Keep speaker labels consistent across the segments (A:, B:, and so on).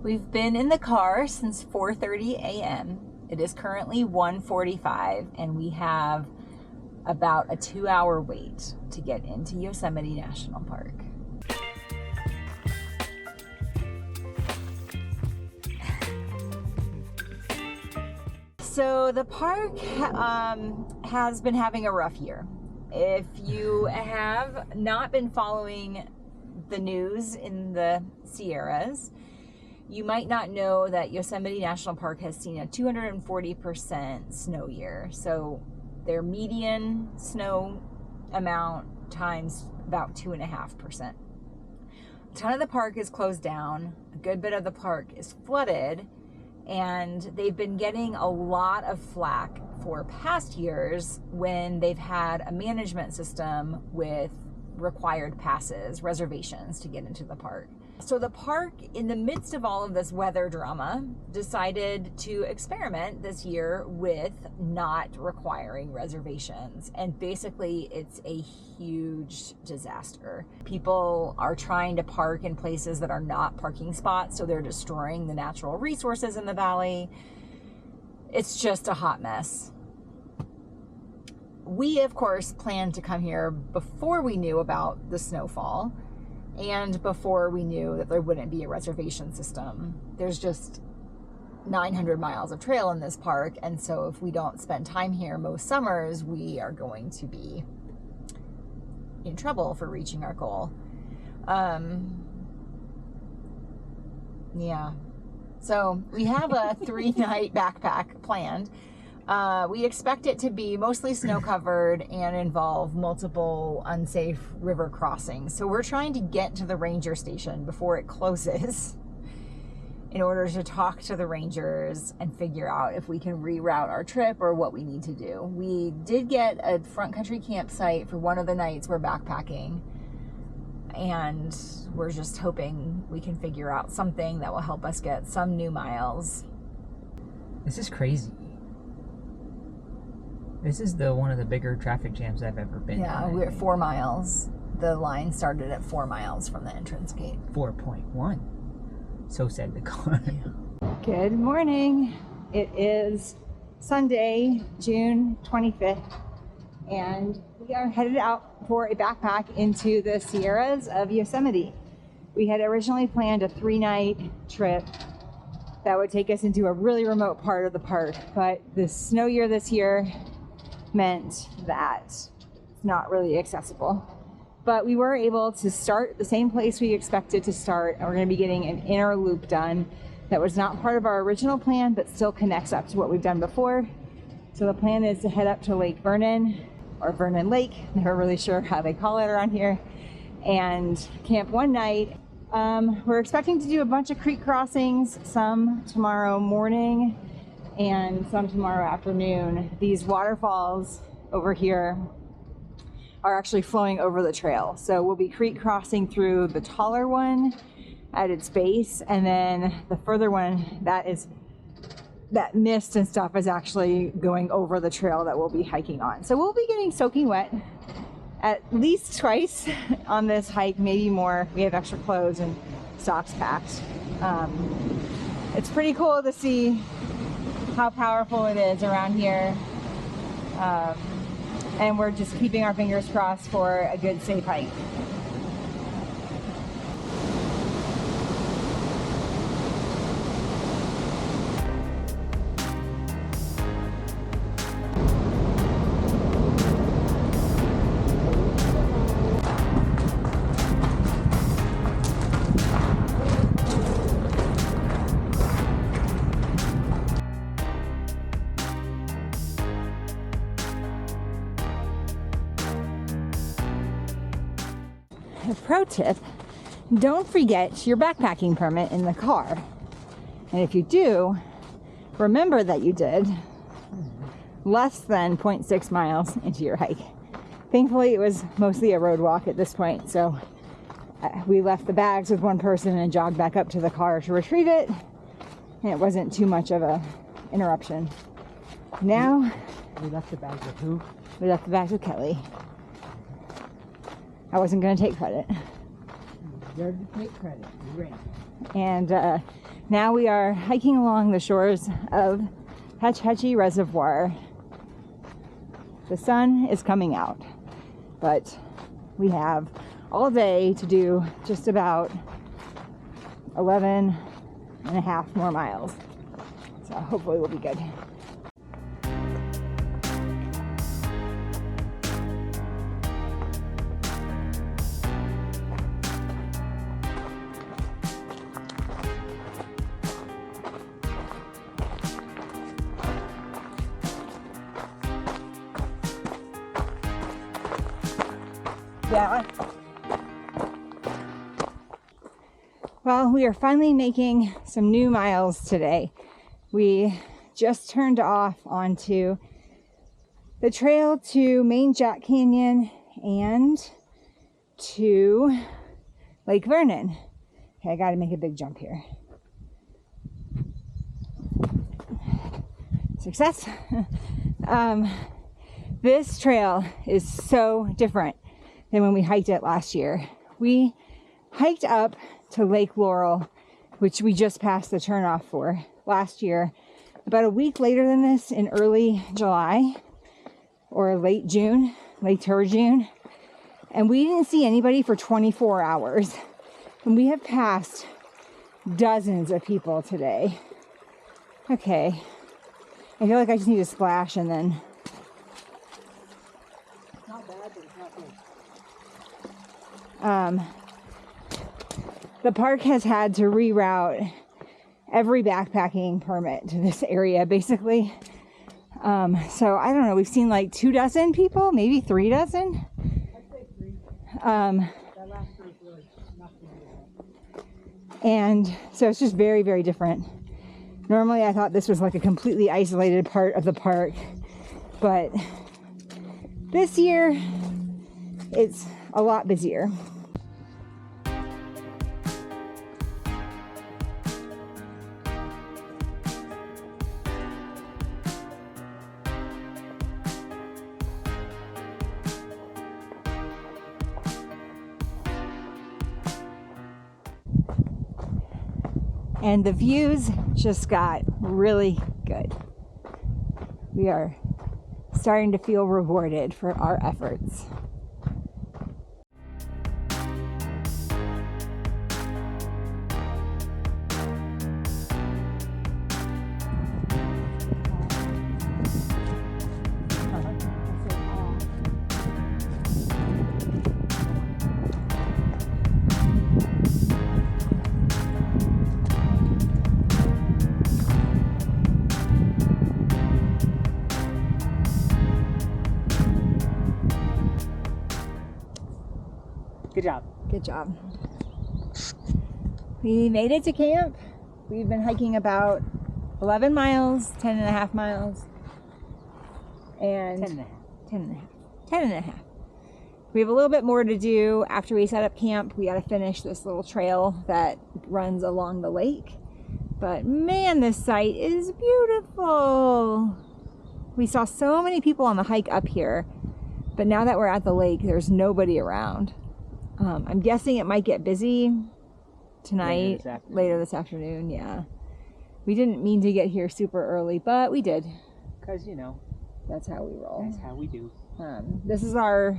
A: We've been in the car since 4:30 a.m. It is currently 1:45 and we have about a 2-hour wait to get into Yosemite National Park. So the park has been having a rough year. If you have not been following the news in the Sierras, you might not know that Yosemite National Park has seen a 240% snow year. So their median snow amount times about 2.5%. A ton of the park is closed down. A good bit of the park is flooded. And they've been getting a lot of flack for past years when they've had a management system with required passes, reservations to get into the park. So the park, in the midst of all of this weather drama, decided to experiment this year with not requiring reservations. And basically, it's a huge disaster. People are trying to park in places that are not parking spots, so they're destroying the natural resources in the valley. It's just a hot mess. We, of course, planned to come here before we knew about the snowfall and before we knew that there wouldn't be a reservation system. There's just 900 miles of trail in this park, and so if we don't spend time here most summers, we are going to be in trouble for reaching our goal. Yeah. So we have a 3-night backpack planned. We expect it to be mostly snow covered and involve multiple unsafe river crossings. So we're trying to get to the ranger station before it closes in order to talk to the rangers and figure out if we can reroute our trip or what we need to do. We did get a front country campsite for one of the nights we're backpacking, and we're just hoping we can figure out something that will help us get some new miles.
B: This is crazy. This is one of the bigger traffic jams I've ever been in.
A: Yeah, we're at 4 miles. The line started at 4 miles from the entrance gate.
B: 4.1. So said the car.
A: Good morning. It is Sunday, June 25th, and we are headed out for a backpack into the Sierras of Yosemite. We had originally planned a 3-night trip that would take us into a really remote part of the park, but the snow year this year meant that it's not really accessible. But we were able to start the same place we expected to start, and we're going to be getting an inner loop done that was not part of our original plan, but still connects up to what we've done before. So the plan is to head up to Lake Vernon, or Vernon Lake, never really sure how they call it around here, and camp one night. We're expecting to do a bunch of creek crossings, some tomorrow morning and some tomorrow afternoon. These waterfalls over here are actually flowing over the trail. So we'll be creek crossing through the taller one at its base, and then the further one, that mist and stuff is actually going over the trail that we'll be hiking on. So we'll be getting soaking wet at least twice on this hike, maybe more. We have extra clothes and socks packed. It's pretty cool to see how powerful it is around here. And we're just keeping our fingers crossed for a good, safe hike. A pro tip, don't forget your backpacking permit in the car. And if you do, remember that you did less than 0.6 miles into your hike. Thankfully, it was mostly a road walk at this point, so we left the bags with one person and jogged back up to the car to retrieve it, and it wasn't too much of a interruption. Now,
B: We left the bags with who?
A: We left the bags with Kelly. I wasn't going to take credit.
B: There to take credit. You're right.
A: And now we are hiking along the shores of Hetch Hetchy Reservoir. The sun is coming out, but we have all day to do just about 11 and a half more miles. So hopefully we'll be good. Yeah. Well, we are finally making some new miles today. We just turned off onto the trail to Main Jack Canyon and to Lake Vernon. Okay, I gotta make a big jump here. Success. This trail is so different than when we hiked it last year. We hiked up to Lake Laurel, which we just passed the turnoff for last year, about a week later than this, in early July or late June, later June, and we didn't see anybody for 24 hours. And we have passed dozens of people today. Okay, I feel like I just need to splash and then.
B: Not bad, but it's not good.
A: The park has had to reroute every backpacking permit to this area, basically. So I don't know, we've seen like 24 people, maybe 3 dozen.
B: I'd say 3. That last group really knocked me out.
A: And so it's just very, very different. Normally I thought this was like a completely isolated part of the park, but this year it's a lot busier. And the views just got really good. We are starting to feel rewarded for our efforts.
B: Good job.
A: Good job. We made it to camp. We've been hiking about 11 miles, 10 and a half miles. And
B: 10 and a half.
A: 10 and a half. 10 and a half. We have a little bit more to do after we set up camp. We got to finish this little trail that runs along the lake. But man, this site is beautiful. We saw so many people on the hike up here, but now that we're at the lake, there's nobody around. I'm guessing it might get busy tonight, later this afternoon. Yeah. We didn't mean to get here super early, but we did.
B: Because, you know,
A: that's how we roll.
B: That's how we do.
A: This is our,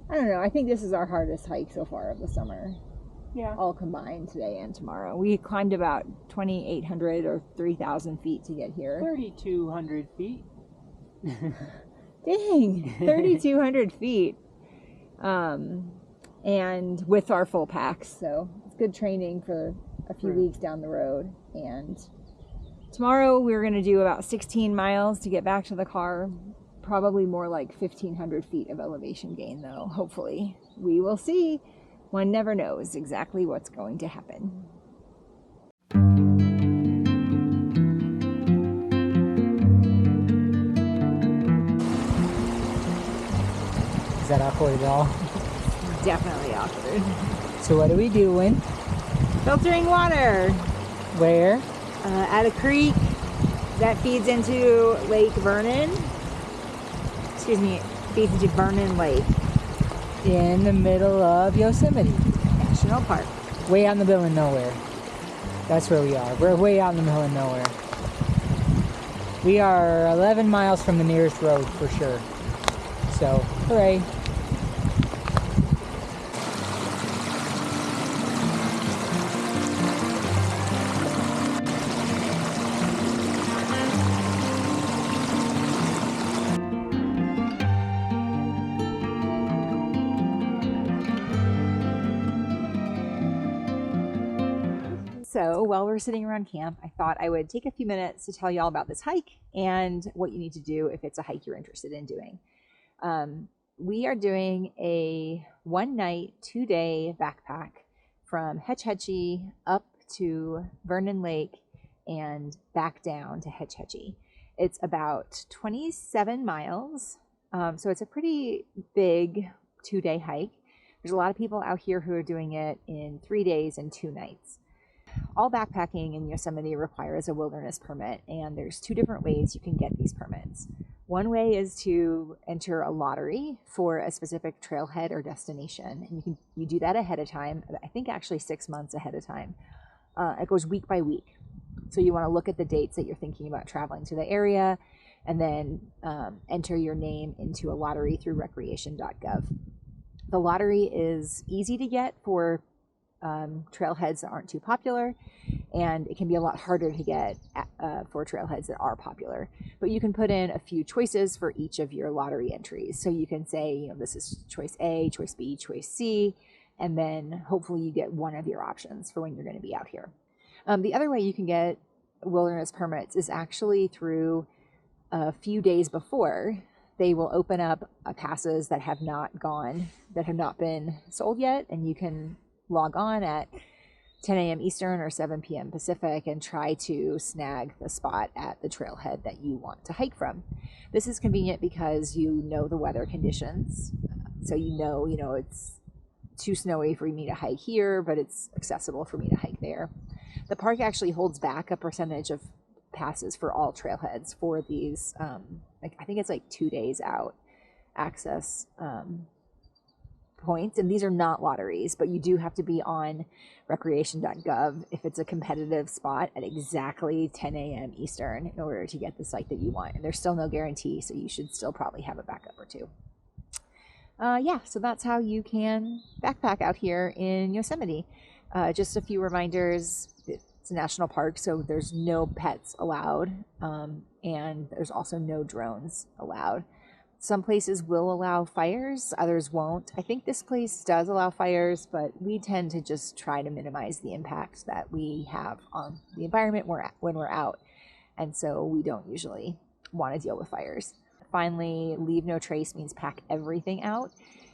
A: I don't know, I think this is our hardest hike so far of the summer.
B: Yeah.
A: All combined today and tomorrow. We climbed about 2,800 or 3,000 feet to get here.
B: 3,200 feet.
A: Dang, 3,200 feet. And with our full packs, so it's good training for a few weeks down the road. And tomorrow we're going to do about 16 miles to get back to the car. Probably more like 1,500 feet of elevation gain, though. Hopefully, we will see. One never knows exactly what's going to happen.
B: Is that awkward at all?
A: Definitely awkward.
B: So what are we doing?
A: Filtering water.
B: Where?
A: At a creek that feeds into Lake Vernon. Excuse me, feeds into Vernon Lake.
B: In the middle of Yosemite.
A: National National Park.
B: Way out in the middle of nowhere. That's where we are. We're way out in the middle of nowhere. We are 11 miles from the nearest road for sure. So, hooray.
A: So while we're sitting around camp, I thought I would take a few minutes to tell you all about this hike and what you need to do if it's a hike you're interested in doing. We are doing a 1-night, 2-day backpack from Hetch Hetchy up to Vernon Lake and back down to Hetch Hetchy. It's about 27 miles, so it's a pretty big 2-day hike. There's a lot of people out here who are doing it in 3 days and 2 nights. All backpacking in Yosemite requires a wilderness permit, and there's 2 different ways you can get these permits. One way is to enter a lottery for a specific trailhead or destination, and you do that ahead of time, I think actually 6 months ahead of time. It goes week by week. So you want to look at the dates that you're thinking about traveling to the area, and then enter your name into a lottery through recreation.gov. The lottery is easy to get for trailheads that aren't too popular, and it can be a lot harder to get for trailheads that are popular. But you can put in a few choices for each of your lottery entries. So you can say, this is choice A, choice B, choice C, and then hopefully you get one of your options for when you're going to be out here. The other way you can get wilderness permits is actually through a few days before. They will open up passes that have not been sold yet, and you can log on at 10 a.m. Eastern or 7 p.m. Pacific and try to snag the spot at the trailhead that you want to hike from. This is convenient because you know the weather conditions. So you know it's too snowy for me to hike here, but it's accessible for me to hike there. The park actually holds back a percentage of passes for all trailheads for these, I think it's like 2 days out access points, and these are not lotteries, but you do have to be on recreation.gov if it's a competitive spot at exactly 10 a.m. Eastern in order to get the site that you want. And there's still no guarantee, so you should still probably have a backup or 2. So that's how you can backpack out here in Yosemite. Just a few reminders. It's a national park, so there's no pets allowed, and there's also no drones allowed. Some places will allow fires, others won't. I think this place does allow fires, but we tend to just try to minimize the impact that we have on the environment when we're out. And so we don't usually want to deal with fires. Finally, leave no trace means pack everything out.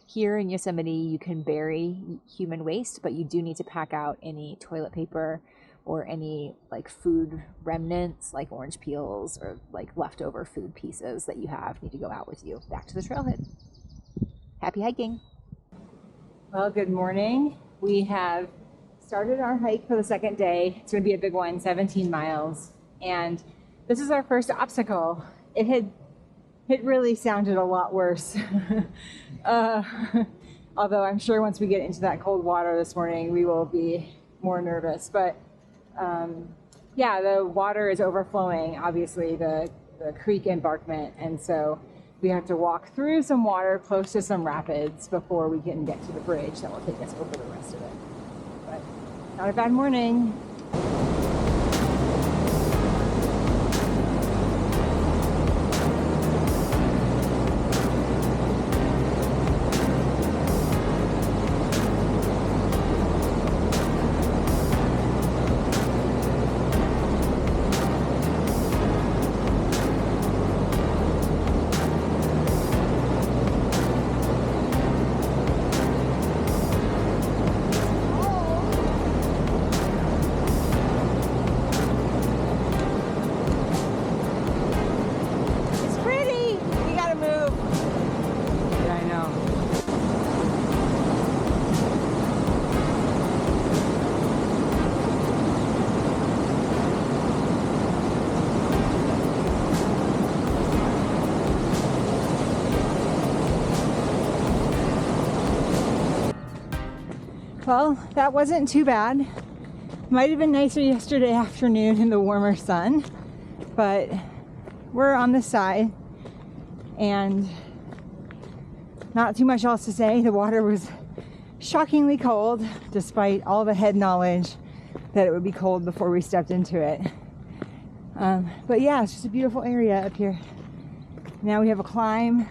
A: Here in Yosemite, you can bury human waste, but you do need to pack out any toilet paper or any food remnants like orange peels or leftover food pieces that you need to go out with you back to the trailhead. Happy hiking. Well, good morning. We have started our hike for the second day. It's going to be a big one, 17 miles. And this is our first obstacle. It really sounded a lot worse. Although I'm sure once we get into that cold water this morning, we will be more nervous. But the water is overflowing, obviously, the creek embankment, and so we have to walk through some water close to some rapids before we can get to the bridge that will take us over the rest of it. But not a bad morning. Well, that wasn't too bad. Might have been nicer yesterday afternoon in the warmer sun, but we're on the side and not too much else to say. The water was shockingly cold, despite all the head knowledge that it would be cold before we stepped into it. But yeah, it's just a beautiful area up here. Now we have a climb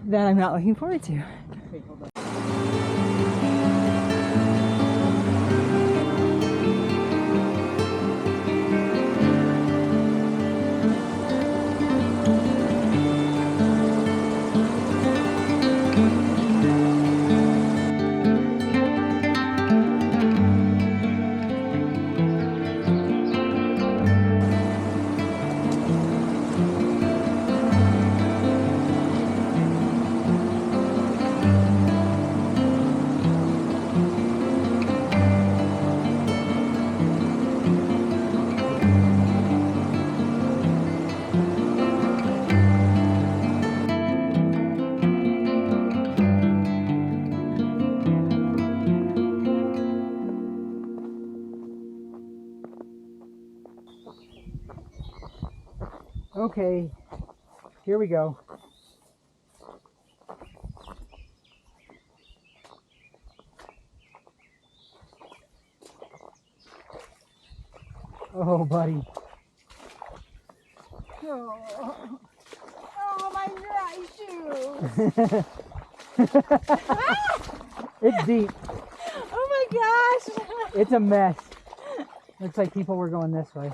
A: that I'm not looking forward to.
B: Okay, here we go. Oh, buddy.
A: Oh, my dry shoe.
B: It's deep.
A: Oh my gosh.
B: It's a mess. Looks like people were going this way.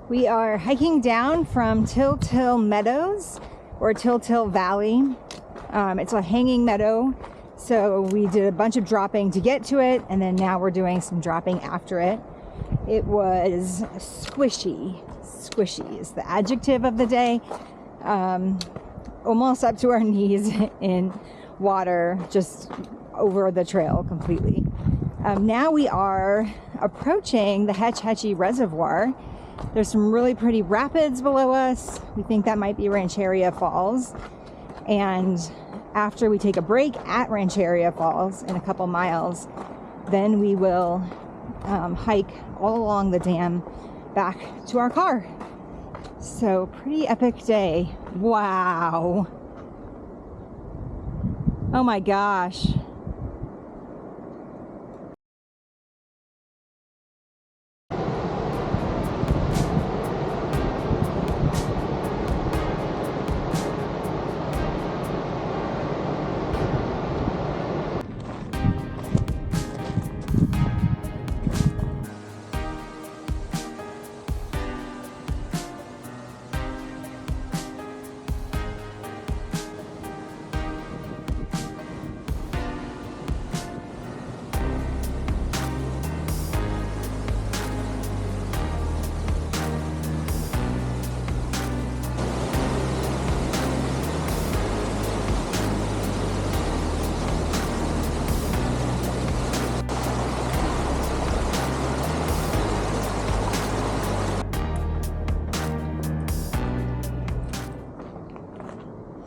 A: We are hiking down from Tiltill Meadows or Tiltill Valley. It's a hanging meadow, so we did a bunch of dropping to get to it, and then now we're doing some dropping after it. It was squishy. Squishy is the adjective of the day. Almost up to our knees in water, just over the trail completely. Now we are approaching the Hetch Hetchy Reservoir. There's some really pretty rapids below us. We think that might be Rancheria Falls. And after we take a break at Rancheria Falls in a couple miles, then we will hike all along the dam back to our car. So pretty epic day. Wow. Oh my gosh.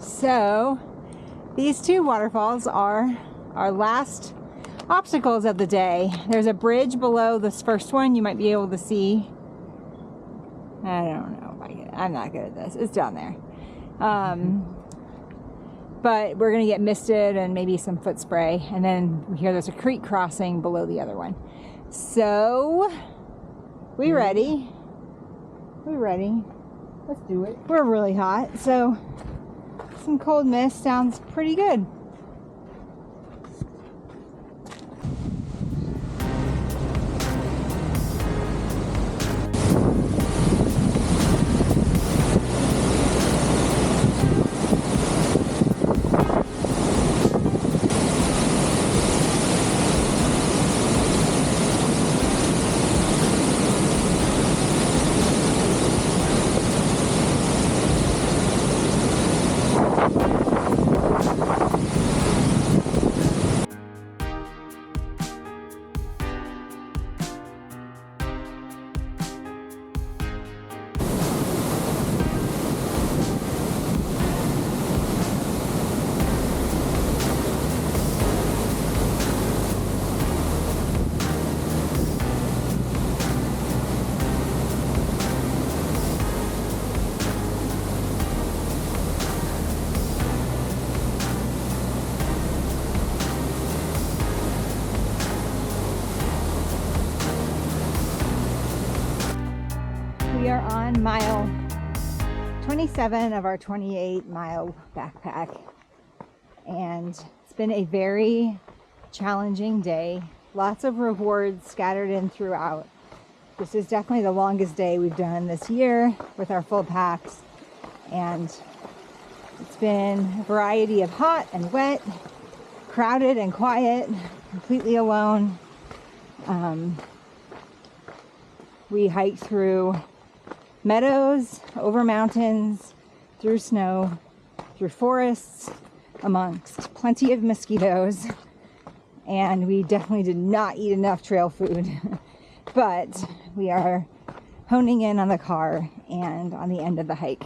A: So these two waterfalls are our last obstacles of the day. There's a bridge below this first one you might be able to see. I don't know if I get it. I'm not good at this. It's down there. But we're gonna get misted and maybe some foot spray, and then we hear there's a creek crossing below the other one. So we ready? We ready?
B: Let's do it.
A: We're really hot, so some cold mist sounds pretty good. on mile 27 of our 28-mile backpack, and it's been a very challenging day. Lots of rewards scattered in throughout. This is definitely the longest day we've done this year with our full packs, and it's been a variety of hot and wet, crowded and quiet, completely alone. We hiked through meadows, over mountains, through snow, through forests, amongst plenty of mosquitoes, and we definitely did not eat enough trail food. But we are honing in on the car and on the end of the hike.